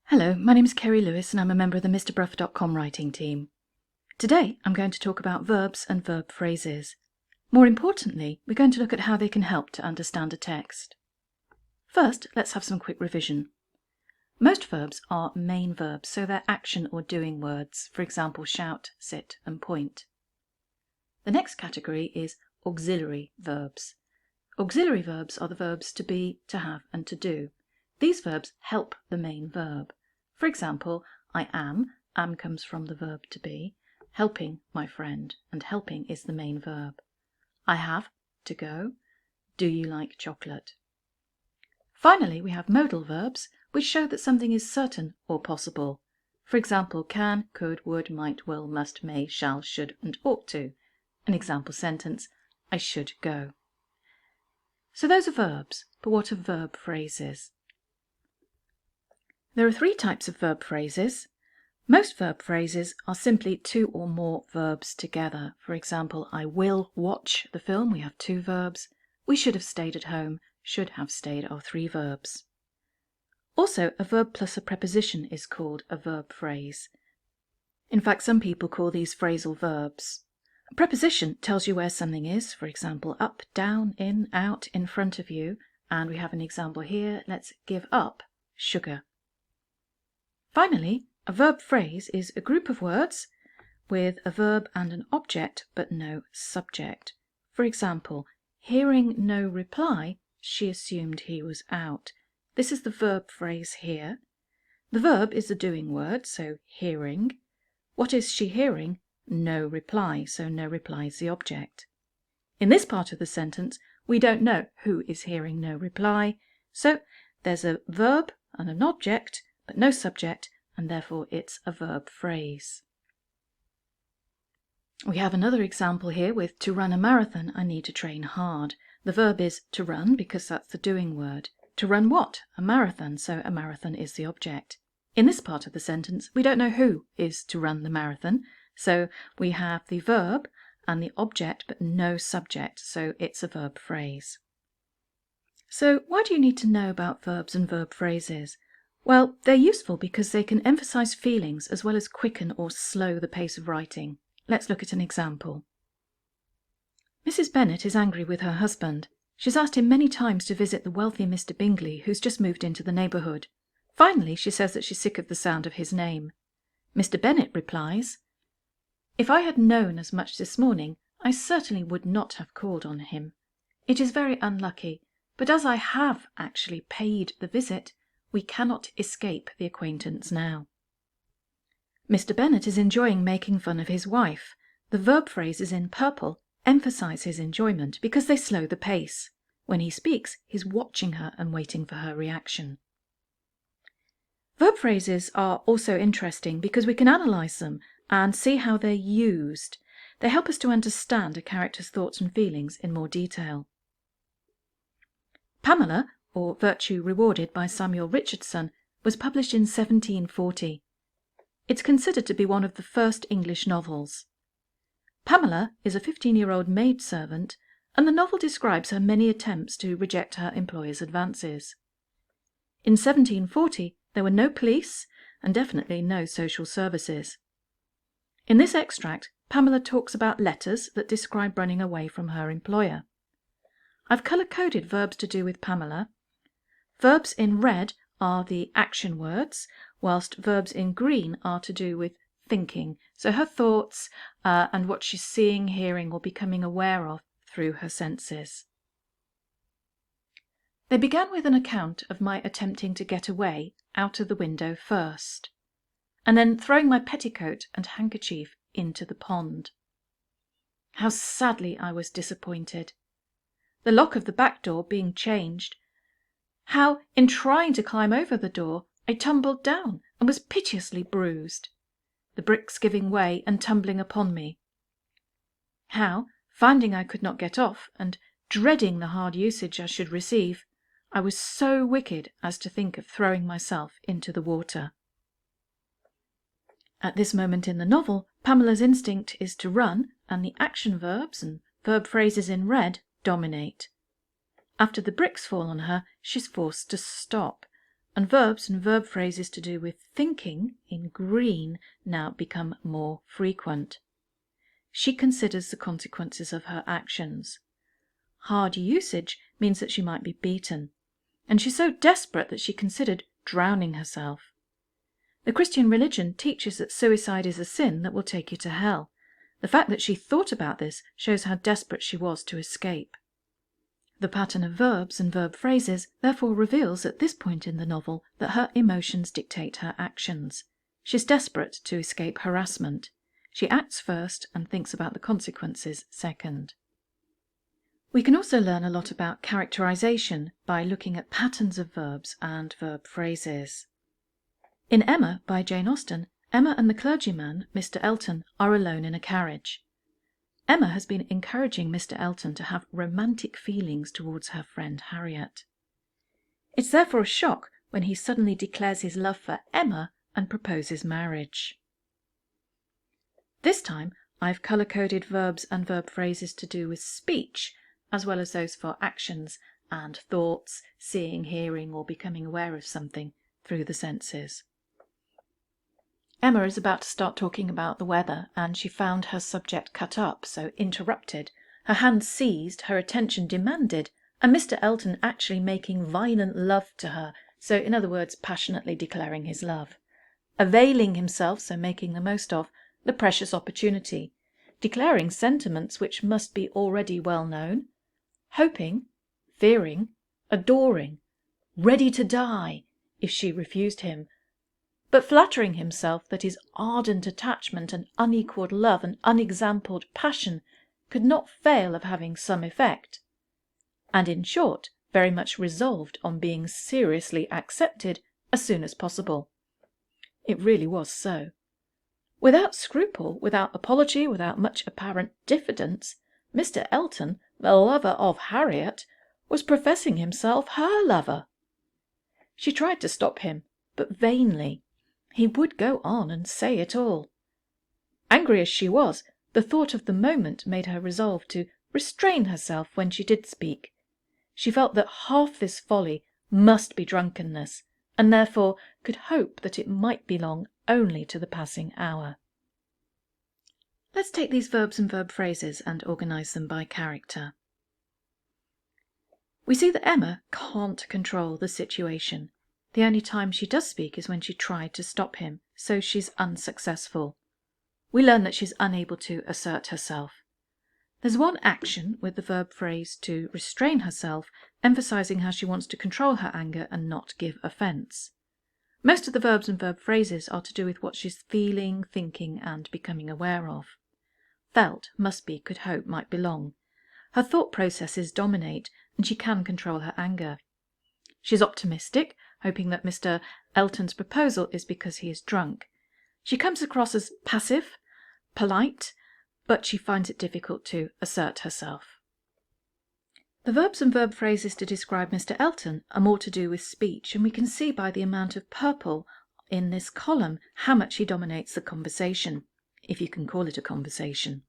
Hello, my name is Kerry Lewis and I'm a member of the MrBruff.com writing team. Today I'm going to talk about verbs and verb phrases. More importantly, we're going to look at how they can help to understand a text. First, let's have some quick revision. Most verbs are main verbs, so they're action or doing words, for example shout, sit and point. The next category is auxiliary verbs. Auxiliary verbs are the verbs to be, to have and to do. These verbs help the main verb. For example, I am comes from the verb to be, helping my friend, and helping is the main verb. I have, to go, do you like chocolate? Finally, we have modal verbs, which show that something is certain or possible. For example, can, could, would, might, will, must, may, shall, should, and ought to. An example sentence, I should go. So those are verbs, but what are verb phrases? There are three types of verb phrases. Most verb phrases are simply two or more verbs together. For example, I will watch the film, we have two verbs. We should have stayed at home, should have stayed are three verbs. Also, a verb plus a preposition is called a verb phrase. In fact, some people call these phrasal verbs. A preposition tells you where something is, for example, up, down, in, out, in front of you. And we have an example here, let's give up sugar. Finally, a verb phrase is a group of words with a verb and an object but no subject. For example, hearing no reply, she assumed he was out. This is the verb phrase here. The verb is the doing word, so hearing. What is she hearing? No reply, so no reply is the object. In this part of the sentence, we don't know who is hearing no reply, so there's a verb and an object but no subject, and therefore it's a verb phrase. We have another example here with to run a marathon, I need to train hard. The verb is to run because that's the doing word. To run what? A marathon, so a marathon is the object. In this part of the sentence, we don't know who is to run the marathon, so we have the verb and the object but no subject, so it's a verb phrase. So why do you need to know about verbs and verb phrases? Well, they're useful because they can emphasize feelings as well as quicken or slow the pace of writing. Let's look at an example. Mrs. Bennet is angry with her husband. She's asked him many times to visit the wealthy Mr. Bingley, who's just moved into the neighbourhood. Finally, she says that she's sick of the sound of his name. Mr. Bennet replies, "If I had known as much this morning, I certainly would not have called on him. It is very unlucky, but as I have actually paid the visit, we cannot escape the acquaintance now." Mr. Bennet is enjoying making fun of his wife. The verb phrases in purple emphasize his enjoyment because they slow the pace. When he speaks, he's watching her and waiting for her reaction. Verb phrases are also interesting because we can analyze them and see how they're used. They help us to understand a character's thoughts and feelings in more detail. Pamela, or Virtue Rewarded by Samuel Richardson, was published in 1740. It's considered to be one of the first English novels. Pamela is a 15-year-old maidservant, and the novel describes her many attempts to reject her employer's advances. In 1740, there were no police and definitely no social services. In this extract, Pamela talks about letters that describe running away from her employer. I've colour-coded verbs to do with Pamela. Verbs in red are the action words, whilst verbs in green are to do with thinking, so her thoughts and what she's seeing, hearing or becoming aware of through her senses. They began with an account of my attempting to get away out of the window first, and then throwing my petticoat and handkerchief into the pond. How sadly I was disappointed. The lock of the back door being changed. How, in trying to climb over the door, I tumbled down and was piteously bruised, the bricks giving way and tumbling upon me. How, finding I could not get off, and dreading the hard usage I should receive, I was so wicked as to think of throwing myself into the water. At this moment in the novel, Pamela's instinct is to run, and the action verbs and verb phrases in red dominate. After the bricks fall on her, she's forced to stop. and verbs and verb phrases to do with thinking in green now become more frequent. She considers the consequences of her actions. Hard usage means that she might be beaten, and she's so desperate that she considered drowning herself. The Christian religion teaches that suicide is a sin that will take you to hell. The fact that she thought about this shows how desperate she was to escape. The pattern of verbs and verb phrases therefore reveals at this point in the novel that her emotions dictate her actions. She's desperate to escape harassment. She acts first and thinks about the consequences second. We can also learn a lot about characterization by looking at patterns of verbs and verb phrases. In Emma by Jane Austen, Emma and the clergyman, Mr. Elton, are alone in a carriage. Emma has been encouraging Mr. Elton to have romantic feelings towards her friend Harriet. It's therefore a shock when he suddenly declares his love for Emma and proposes marriage. This time I've colour-coded verbs and verb phrases to do with speech, as well as those for actions and thoughts, seeing, hearing, or becoming aware of something through the senses. Emma is about to start talking about the weather, and she found her subject cut up, so interrupted, her hand seized, her attention demanded, and Mr. Elton actually making violent love to her, so in other words, passionately declaring his love. Availing himself, so making the most of, the precious opportunity, declaring sentiments which must be already well known, hoping, fearing, adoring, ready to die if she refused him, but flattering himself that his ardent attachment and unequalled love and unexampled passion could not fail of having some effect, and in short very much resolved on being seriously accepted as soon as possible. It really was so. Without scruple, without apology, without much apparent diffidence, Mr. Elton, the lover of Harriet, was professing himself her lover. She tried to stop him, but vainly. He would go on and say it all. Angry as she was, the thought of the moment made her resolve to restrain herself when she did speak. She felt that half this folly must be drunkenness, and therefore could hope that it might belong only to the passing hour. Let's take these verbs and verb phrases and organise them by character. We see that Emma can't control the situation. The only time she does speak is when she tried to stop him, so she's unsuccessful. We learn that she's unable to assert herself. There's one action with the verb phrase to restrain herself, emphasising how she wants to control her anger and not give offence. Most of the verbs and verb phrases are to do with what she's feeling, thinking and becoming aware of. Felt, must be, could hope, might belong. Her thought processes dominate and she can control her anger. She's optimistic, hoping that Mr. Elton's proposal is because he is drunk. She comes across as passive, polite, but she finds it difficult to assert herself. The verbs and verb phrases to describe Mr. Elton are more to do with speech, and we can see by the amount of purple in this column how much he dominates the conversation, if you can call it a conversation.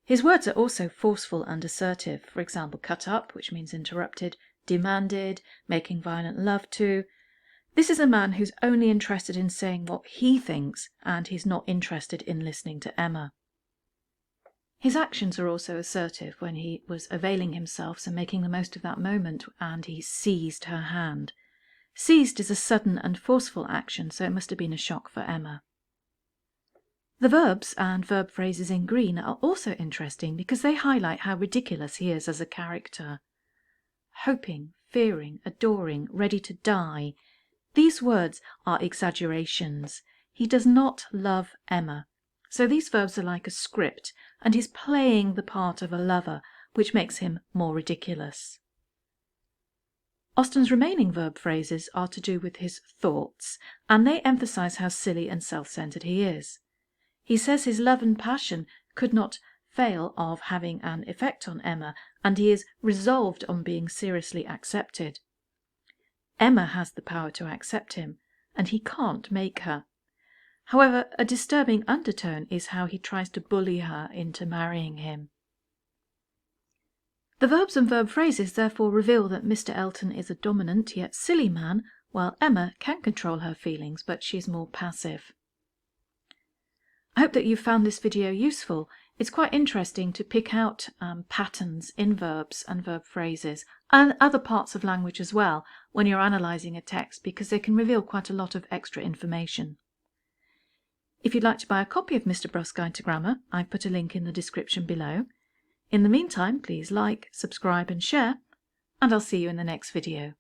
His words are also forceful and assertive, for example, cut up, which means interrupted, demanded, making violent love to. This is a man who's only interested in saying what he thinks, and he's not interested in listening to Emma. His actions are also assertive when he was availing himself, so making the most of that moment, and he seized her hand. Seized is a sudden and forceful action, so it must have been a shock for Emma. The verbs and verb phrases in green are also interesting because they highlight how ridiculous he is as a character. Hoping, fearing, adoring, ready to die. These words are exaggerations. He does not love Emma. So these verbs are like a script, and he's playing the part of a lover, which makes him more ridiculous. Austen's remaining verb phrases are to do with his thoughts, and they emphasise how silly and self-centred he is. He says his love and passion could not fail of having an effect on Emma, and he is resolved on being seriously accepted. Emma has the power to accept him, and he can't make her. However, a disturbing undertone is how he tries to bully her into marrying him. The verbs and verb phrases therefore reveal that Mr. Elton is a dominant yet silly man, while Emma can control her feelings, but she's more passive. I hope that you found this video useful. It's quite interesting to pick out patterns in verbs and verb phrases and other parts of language as well when you're analysing a text, because they can reveal quite a lot of extra information. If you'd like to buy a copy of Mr. Bruff's Guide to Grammar, I've put a link in the description below. In the meantime, please like, subscribe and share, and I'll see you in the next video.